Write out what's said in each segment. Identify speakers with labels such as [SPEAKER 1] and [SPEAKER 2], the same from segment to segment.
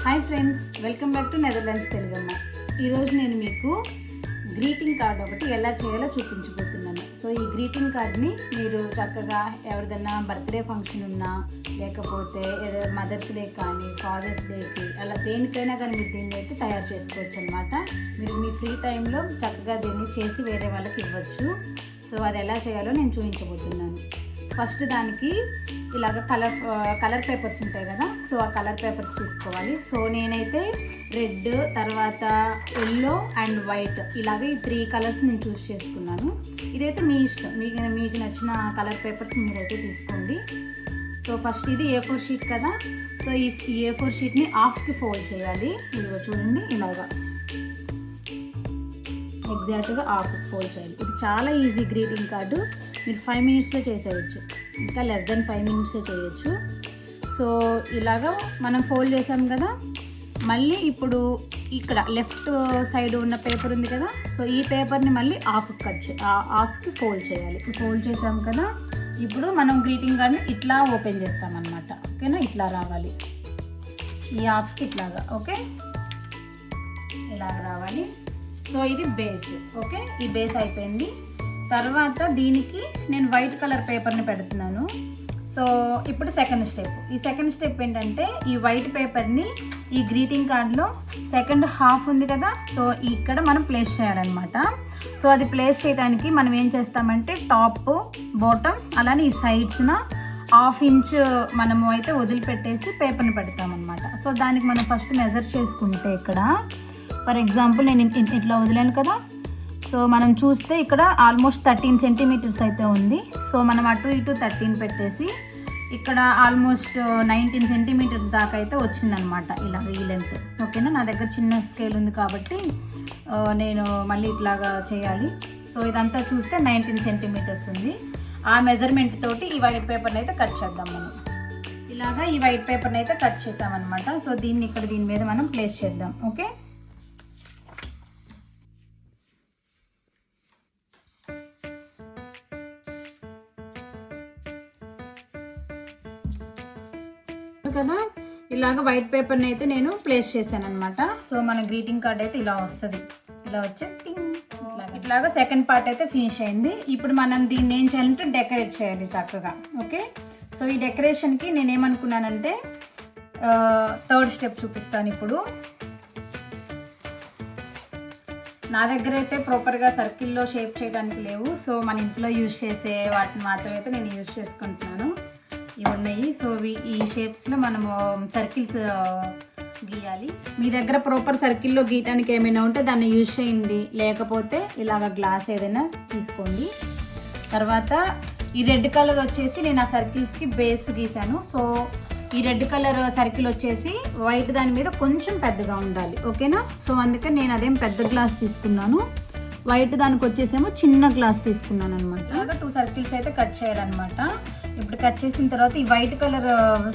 [SPEAKER 1] Hi friends, welcome back to Netherlands Telugamma. ఈరోజు నేను మీకు గ్రీటింగ్ కార్డ్ ఒకటి ఎలా చేయాలో చూపించబోతున్నాను. సో ఈ గ్రీటింగ్ కార్డ్ని మీరు చక్కగా ఎవరిదన్నా బర్త్డే ఫంక్షన్ ఉన్నా, లేకపోతే ఏదో మదర్స్ డే కానీ ఫాదర్స్ డేకి అలా దేనికైనా కానీ మీరు దీన్ని అయితే తయారు చేసుకోవచ్చు అనమాట. మీరు మీ ఫ్రీ టైంలో చక్కగా దీన్ని చేసి వేరే వాళ్ళకి ఇవ్వచ్చు. సో అది ఎలా చేయాలో నేను చూపించబోతున్నాను. ఫస్ట్ దానికి ఇలాగ కలర్ పేపర్స్ ఉంటాయి కదా, సో ఆ కలర్ పేపర్స్ తీసుకోవాలి. సో నేనైతే రెడ్, తర్వాత ఎల్లో అండ్ వైట్ ఇలాగ ఈ 3 కలర్స్ నేను చూస్ చేసుకున్నాను. ఇదైతే మీ ఇష్టం, మీకు నచ్చిన కలర్ పేపర్స్ మీరైతే తీసుకోండి. సో ఫస్ట్ ఇది A4 షీట్ కదా, సో ఈ A4 షీట్ని హాఫ్కి ఫోల్డ్ చేయాలి. ఇదిగో చూడండి, ఇలాగా ఎగ్జాక్ట్గా హాఫ్ ఫోల్డ్ చేయాలి. ఇది చాలా ఈజీ గ్రీటింగ్ కార్డు, మీరు 5 మినిట్స్లో చేసేయచ్చు, ఇంకా లెస్ దెన్ 5 మినిట్సే చేయొచ్చు. సో ఇలాగా మనం ఫోల్డ్ చేసాం కదా, మళ్ళీ ఇప్పుడు ఇక్కడ లెఫ్ట్ సైడ్ ఉన్న పేపర్ ఉంది కదా, సో ఈ పేపర్ని మళ్ళీ హాఫ్కి ఫోల్డ్ చేయాలి. ఫోల్డ్ చేసాం కదా, ఇప్పుడు మనం గ్రీటింగ్ కార్డ్ని ఇట్లా ఓపెన్ చేస్తామన్నమాట. ఓకేనా, ఇట్లా రావాలి, ఈ హాఫ్కి ఇట్లాగా. ఓకే, ఇలాగ రావాలి. సో ఇది బేస్. ఓకే, ఈ బేస్ అయిపోయింది. తర్వాత దీనికి నేను వైట్ కలర్ పేపర్ని పెడుతున్నాను. సో ఇప్పుడు సెకండ్ స్టెప్ ఏంటంటే ఈ వైట్ పేపర్ని ఈ గ్రీటింగ్ కార్డ్లో సెకండ్ హాఫ్ ఉంది కదా, సో ఇక్కడ మనం ప్లేస్ చేయాలన్నమాట. సో అది ప్లేస్ చేయడానికి మనం ఏం చేస్తామంటే టాప్, బాటమ్ అలానే ఈ సైడ్స్న 1/2 ఇంచ్ మనము అయితే వదిలిపెట్టేసి పేపర్ని పెడతామన్నమాట. సో దానికి మనం ఫస్ట్ మెజర్ చేసుకుంటే ఇక్కడ ఫర్ ఎగ్జాంపుల్ నేను ఇట్లా వదిలాను కదా, సో మనం చూస్తే ఇక్కడ ఆల్మోస్ట్ 13 సెంటీమీటర్స్ అయితే ఉంది. సో మనం అటు ఇటు 13 పెట్టేసి ఇక్కడ ఆల్మోస్ట్ 19 సెంటీమీటర్స్ దాకా అయితే వచ్చిందనమాట ఇలా ఈ లెంత్. ఓకేనా, నా దగ్గర చిన్న స్కేల్ ఉంది కాబట్టి నేను మళ్ళీ ఇట్లాగా చేయాలి. సో ఇదంతా చూస్తే 19 సెంటీమీటర్స్ ఉంది. ఆ మెజర్మెంట్ తోటి ఈ వైట్ పేపర్ని అయితే కట్ చేద్దాం మనం. ఇలాగా ఈ వైట్ పేపర్ని అయితే కట్ చేసామన్నమాట. సో దీన్ని ఇక్కడ దీని మీద మనం ప్లేస్ చేద్దాం. ఓకే, కదా, ఇలాగ వైట్ పేపర్ని అయితే నేను ప్లేస్ చేశాను అనమాట. సో మన గ్రీటింగ్ కార్డ్ అయితే ఇలా వస్తుంది, ఇలా వచ్చి ఇట్లాగా సెకండ్ పార్ట్ అయితే ఫినిష్ అయింది. ఇప్పుడు మనం దీన్ని ఏం చేయాలంటే డెకరేట్ చేయాలి చక్కగా. ఓకే, సో ఈ డెకరేషన్కి నేనేమనుకున్నానంటే థర్డ్ స్టెప్ చూపిస్తాను. ఇప్పుడు నా దగ్గర అయితే ప్రాపర్గా సర్కిల్లో షేప్ చేయడానికి లేవు, సో మన ఇంట్లో యూజ్ చేసే వాటిని మాత్రం అయితే నేను యూజ్ చేసుకుంటున్నాను. ఇవి ఉన్నాయి. సో ఈ షేప్స్లో మనము సర్కిల్స్ గీయాలి. మీ దగ్గర ప్రాపర్ సర్కిల్లో గీయడానికి ఏమైనా ఉంటే దాన్ని యూజ్ చేయండి, లేకపోతే ఇలాగ గ్లాస్ ఏదైనా తీసుకోండి. తర్వాత ఈ రెడ్ కలర్ వచ్చేసి నేను ఆ సర్కిల్స్కి బేస్ గీసాను. సో ఈ రెడ్ కలర్ సర్కిల్ వచ్చేసి వైట్ దాని మీద కొంచెం పెద్దగా ఉండాలి. ఓకేనా, సో అందుకని నేను అదేం పెద్ద గ్లాస్ తీసుకున్నాను, వైట్ దానికి వచ్చేసేమో చిన్న గ్లాస్ తీసుకున్నాను అనమాట. అలాగా 2 సర్కిల్స్ అయితే కట్ చేయాలన్నమాట. ఇప్పుడు కట్ చేసిన తర్వాత ఈ వైట్ కలర్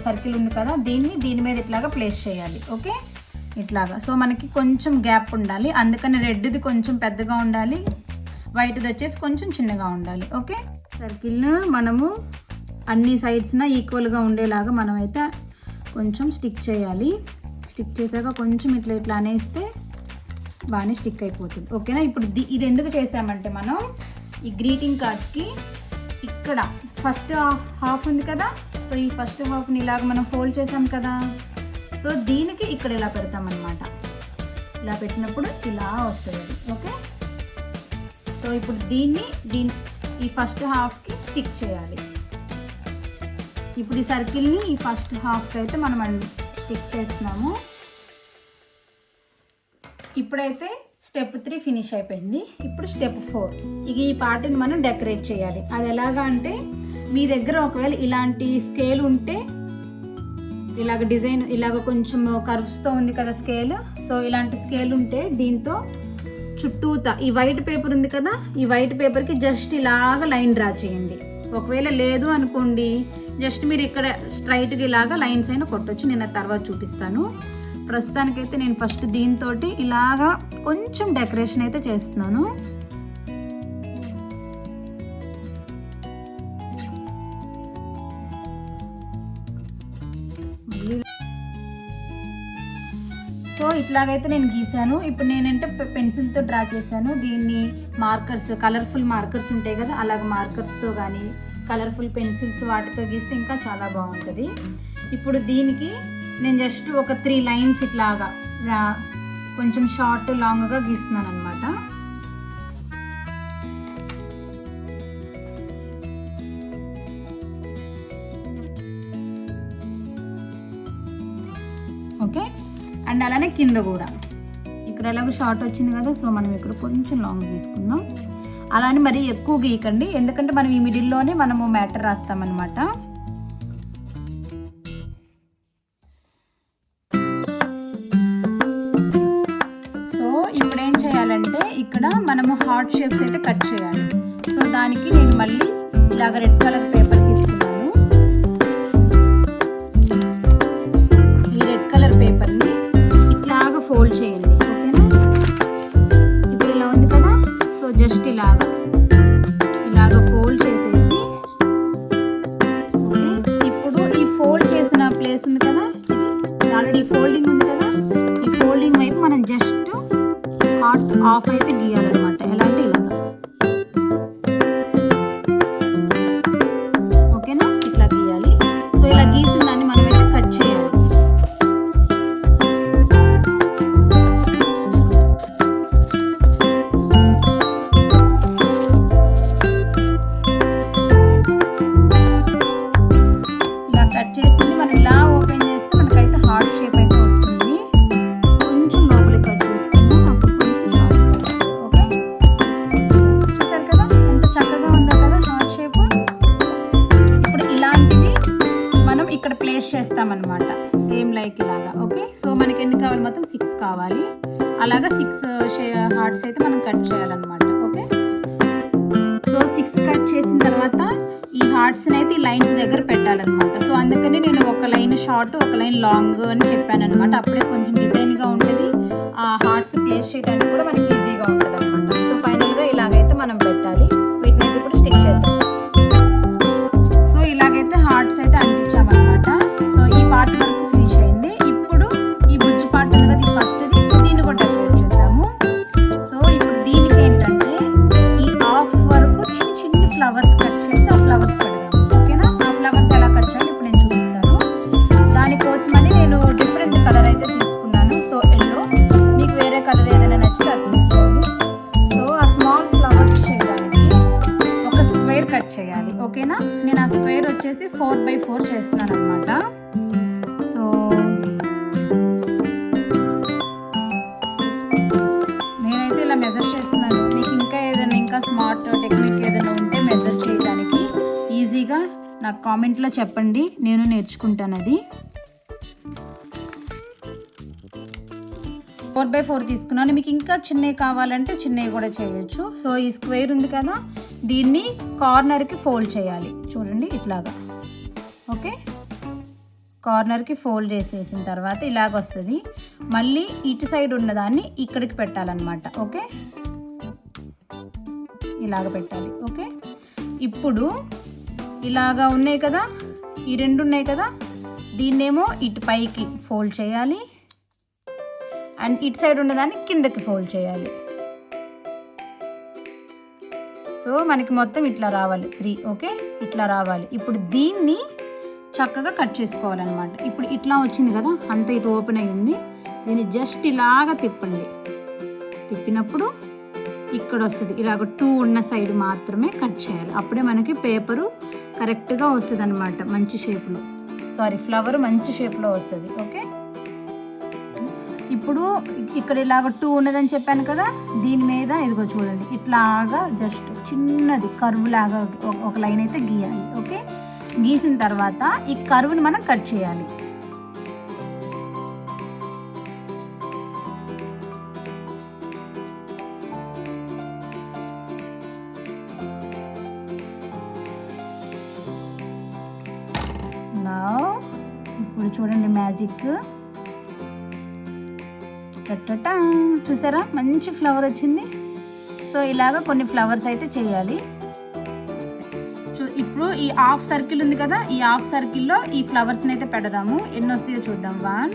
[SPEAKER 1] సర్కిల్ ఉంది కదా, దీని మీద ఇట్లాగా ప్లేస్ చేయాలి. ఓకే, ఇట్లాగా. సో మనకి కొంచెం గ్యాప్ ఉండాలి, అందుకని రెడ్ది కొంచెం పెద్దగా ఉండాలి, వైట్ది వచ్చేసి కొంచెం చిన్నగా ఉండాలి. ఓకే, సర్కిల్ను మనము అన్ని సైడ్స్న ఈక్వల్గా ఉండేలాగా మనమైతే కొంచెం స్టిక్ చేయాలి. స్టిక్ చేసాక కొంచెం ఇట్లా అనేస్తే బాగానే స్టిక్ అయిపోతుంది. ఓకేనా, ఇప్పుడు ఇది ఎందుకు చేసామంటే మనం ఈ గ్రీటింగ్ కార్డ్కి ఇక్కడ ఫస్ట్ హాఫ్ ఉంది కదా, సో ఈ ఫస్ట్ హాఫ్ని ఇలాగ మనం ఫోల్డ్ చేసాం కదా, సో దీనికి ఇక్కడ ఇలా పెడతామన్నమాట. ఇలా పెట్టినప్పుడు ఇలా వస్తుంది. ఓకే, సో ఇప్పుడు ఈ ఫస్ట్ హాఫ్కి స్టిక్ చేయాలి. ఇప్పుడు ఈ సర్కిల్ని ఈ ఫస్ట్ హాఫ్కి అయితే మనం స్టిక్ చేస్తున్నాము. ఇప్పుడైతే స్టెప్ 3 ఫినిష్ అయిపోయింది. ఇప్పుడు స్టెప్ 4, ఈ పార్ట్ని మనం డెకరేట్ చేయాలి. అది ఎలాగా అంటే మీ దగ్గర ఒకవేళ ఇలాంటి స్కేల్ ఉంటే, ఇలాగ డిజైన్ ఇలాగ కొంచెం కర్వ్స్తో ఉంది కదా స్కేల్, సో ఇలాంటి స్కేల్ ఉంటే దీంతో చుట్టూతా ఈ వైట్ పేపర్ ఉంది కదా, ఈ వైట్ పేపర్కి జస్ట్ ఇలాగ లైన్ డ్రా చేయండి. ఒకవేళ లేదు అనుకోండి, జస్ట్ మీరు ఇక్కడ స్ట్రైట్గా ఇలాగ లైన్స్ అయినా కొట్టొచ్చు. నేను ఆ తర్వాత చూపిస్తాను. ప్రస్తుతానికైతే నేను ఫస్ట్ దీంతో ఇలాగా కొంచెం డెకరేషన్ అయితే చేస్తున్నాను. సో ఇట్లాగైతే నేను గీసాను. ఇప్పుడు నేనంటే పెన్సిల్తో డ్రా చేశాను. దీన్ని మార్కర్స్, కలర్ఫుల్ మార్కర్స్ ఉంటాయి కదా, అలాగ మార్కర్స్తో కానీ కలర్ఫుల్ పెన్సిల్స్ వాటితో గీస్తే ఇంకా చాలా బాగుంటుంది. ఇప్పుడు దీనికి నేను జస్ట్ ఒక 3 లైన్స్ ఇట్లాగా కొంచెం షార్ట్ లాంగ్గా గీస్తున్నాను అనమాట. ఓకే, అండ్ అలానే కింద కూడా ఇక్కడ ఎలాగో షార్ట్ వచ్చింది కదా, సో మనం ఇక్కడ కొంచెం లాంగ్ తీసుకుందాం. అలానే మరీ ఎక్కువ గీయకండి, ఎందుకంటే మనం ఈ మిడిల్లోనే మనము మ్యాటర్ రాస్తామన్నమాట. సో ఇప్పుడు ఏం చేయాలంటే ఇక్కడ మనము హార్ట్ షేప్స్ అయితే కట్ చేయాలి. సో దానికి నేను మళ్ళీ ఇలాగ రెడ్ కలర్ పేపర్ తీసుకున్నాను. ఈ రెడ్ కలర్ పేపర్ని ఇట్లాగా ఫోల్డ్ చేయండి. ఓకేనా, ఇప్పుడు ఇలా ఉంది కదా, సో జస్ట్ ఇలాగ ఫోల్డ్ చేసేసి, ఓకే, ఇప్పుడు ఈ ఫోల్డ్ చేసిన ప్లేస్ ఉంది కదా, ఇది ఆల్రెడీ ఫోల్డింగ్ ఉంది కదా, ఈ ఫోల్డింగ్ వైపు మనం జస్ట్ హార్ట్ ఆఫ్ అయితే గీయాలన్నమాట. ఎలా అంటే ఇలాగా, ఓకేనా, ఇట్లా గీయాలి. సో ఇలా గీసిన దాన్ని మనం అయితే కట్ చేయాలి. ఇలా కట్ చేసింది మనం ఇలా ఓపెన్ చేస్తే మనకైతే హార్ట్ షేప్ అయితే వస్తుంది. కొంచెం లోపలికి కట్ చేసుకుందాం, అప్పుడు కొంచెం షార్ట్ వస్తుంది. ఓకే, చూసారు కదా ఎంత చక్కగా ఉందో కదా హార్ట్ షేప్. ఇప్పుడు ఇలాంటివి మనం ఇక్కడ ప్లేస్ చేస్తామన్నమాట, సేమ్ లైక్ ఇలాగా. ఓకే, సో మనకి ఎన్ని కావాలి, మొత్తం 6 కావాలి. అలాగా 6 హార్ట్స్ అయితే మనం కట్ చేయాలన్నమాట. ఓకే, సో 6 కట్ చేసిన తర్వాత ఈ హార్ట్స్ని అయితే ఈ లైన్స్ దగ్గర పెట్టాలన్నమాట. సో అందుకని నేను ఒక లైన్ షార్ట్, ఒక లైన్ లాంగ్ అని చెప్పాను అనమాట. అప్పుడే కొంచెం డిజైన్గా ఉంటుంది, ఆ హార్ట్స్ ప్లేస్ చేయడానికి కూడా మనకి ఈజీగా ఉంటుంది అనమాట. సో ఫైనల్గా ఇలాగైతే మనం పెట్టాలి. వీటిని అయితే ఇప్పుడు స్టిక్ చేద్దాం. సో ఇలాగైతే హార్ట్స్ అయితే అంటించామన్నమాట. సో ఈ పార్ట్ వరకు ఫినిష్ అయింది. ఇప్పుడు ఈ బుజ్జి పార్ట్ ఉంది కదా, ఫస్ట్ దీన్ని కూడా డెకరేట్ చేద్దాము. సో ఇప్పుడు దీనికి ఏంటంటే ఈ హాఫ్ వరకు చిన్న చిన్న ఫ్లవర్స్ కట్ చేసి ఆ ఫ్లవర్స్ పెడదాము. ఓకేనా, ఆ ఫ్లవర్స్ ఎలా కట్ చేయాలి ఇప్పుడు నేను చూపిస్తాను. దానికోసమని నేను డిఫరెంట్ కలర్ అయితే తీసుకున్నాను. సో ఎల్లో, మీకు వేరే కలర్ ఏదైనా నచ్చితే అది తీసుకోండి. సో ఆ స్మాల్ ఫ్లవర్స్ చేయడానికి ఒక స్క్వేర్ కట్ చేయాలి. ఓకేనా, నేను ఆ స్క్వేర్ వచ్చేసి 4x4 చేస్తున్నాను అనమాట. సో నేనైతే ఇలా మెజర్ చేస్తున్నాను. మీకు ఇంకా ఏదైనా ఇంకా స్మార్ట్ టెక్నిక్ ఏదైనా ఉంటే మెజర్ చేయడానికి ఈజీగా నాకు కామెంట్లో చెప్పండి, నేను నేర్చుకుంటాను అది. 4x4 తీసుకున్నాను. మీకు ఇంకా చిన్నవి కావాలంటే చిన్నవి కూడా చేయొచ్చు. సో ఈ స్క్వేర్ ఉంది కదా, దీన్ని కార్నర్కి ఫోల్డ్ చేయాలి. చూడండి ఇట్లాగా. ఓకే, కార్నర్కి ఫోల్డ్ చేసేసిన తర్వాత ఇలాగ వస్తుంది. మళ్ళీ ఇటు సైడ్ ఉన్నదాన్ని ఇక్కడికి పెట్టాలన్నమాట. ఓకే, ఇలాగ పెట్టాలి. ఓకే, ఇప్పుడు ఇలాగా ఉన్నాయి కదా, ఈ 2 ఉన్నాయి కదా, దీన్నేమో ఇటు పైకి ఫోల్డ్ చేయాలి, అండ్ ఇటు సైడ్ ఉన్నదాన్ని కిందకి ఫోల్డ్ చేయాలి. సో మనకి మొత్తం ఇట్లా రావాలి 3. ఓకే, ఇట్లా రావాలి. ఇప్పుడు దీన్ని చక్కగా కట్ చేసుకోవాలన్నమాట. ఇప్పుడు ఇట్లా వచ్చింది కదా, అంత ఇటు ఓపెన్ అయ్యింది. దీన్ని జస్ట్ ఇలాగా తిప్పండి. తిప్పినప్పుడు ఇక్కడ వస్తుంది. ఇలాగ 2 ఉన్న సైడ్ మాత్రమే కట్ చేయాలి. అప్పుడే మనకి పేపరు కరెక్ట్గా వస్తుంది అనమాట, మంచి షేప్లో. ఫ్లవర్ మంచి షేప్లో వస్తుంది. ఓకే, ఇప్పుడు ఇక్కడ ఇలాగ 2 ఉన్నదని చెప్పాను కదా, దీని మీద ఇదిగో చూడండి ఇట్లాగా జస్ట్ చిన్నది కర్వ్ లాగా ఒక లైన్ అయితే గీయాలి. ఓకే, గీసిన తర్వాత ఈ కర్వ్ని మనం కట్ చేయాలి. ఇప్పుడు చూడండి మ్యాజిక్, చూసారా మంచి ఫ్లవర్ వచ్చింది. సో ఇలాగ కొన్ని ఫ్లవర్స్ అయితే చేయాలి. ఇప్పుడు ఈ హాఫ్ సర్కిల్ ఉంది కదా, ఈ హాఫ్ సర్కిల్లో ఈ ఫ్లవర్స్ని అయితే పెడదాము. ఎన్ని వస్తాయో చూద్దాం. 1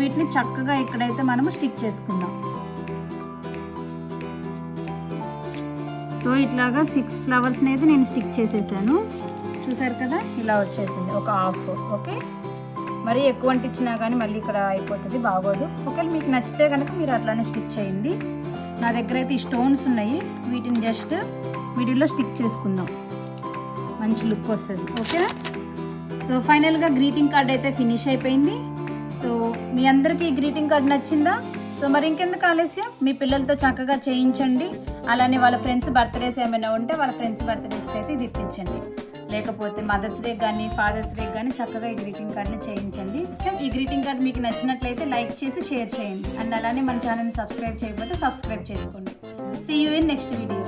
[SPEAKER 1] వీటిని చక్కగా ఇక్కడైతే మనము స్టిక్ చేసుకుందాం. సో ఇట్లాగా 6 ఫ్లవర్స్ని అయితే నేను స్టిక్ చేసేసాను. చూసారు కదా, ఇలా వచ్చేసింది ఒక హాఫ్. ఓకే, మరీ ఎక్కువ అంటించినా కానీ మళ్ళీ ఇక్కడ అయిపోతుంది, బాగోదు. ఒకవేళ మీకు నచ్చితే కనుక మీరు అట్లానే స్టిక్ చేయండి. నా దగ్గర అయితే ఈ స్టోన్స్ ఉన్నాయి, వీటిని జస్ట్ మిడిల్లో స్టిక్ చేసుకుందాం, మంచి లుక్ వస్తుంది. ఓకేనా? సో ఫైనల్గా గ్రీటింగ్ కార్డ్ అయితే ఫినిష్ అయిపోయింది. సో మీ అందరికీ ఈ గ్రీటింగ్ కార్డ్ నచ్చిందా? సో మరి ఇంకెందుకు ఆలస్యం, మీ పిల్లలతో చక్కగా చేయించండి. అలానే వాళ్ళ ఫ్రెండ్స్ బర్త్డేస్ ఏమైనా ఉంటే వాళ్ళ ఫ్రెండ్స్ బర్త్డేస్కి అయితే ఇది ఇప్పించండి. లేకపోతే మదర్స్ డే కానీ ఫాదర్స్ డే కానీ చక్కగా ఈ గ్రీటింగ్ కార్డ్ని చేయించండి. ఈ గ్రీటింగ్ కార్డ్ మీకు నచ్చినట్లయితే లైక్ చేసి షేర్ చేయండి. అండ్ అలానే మన ఛానల్ని సబ్స్క్రైబ్ చేయకపోతే సబ్స్క్రైబ్ చేసుకోండి. See you in next video.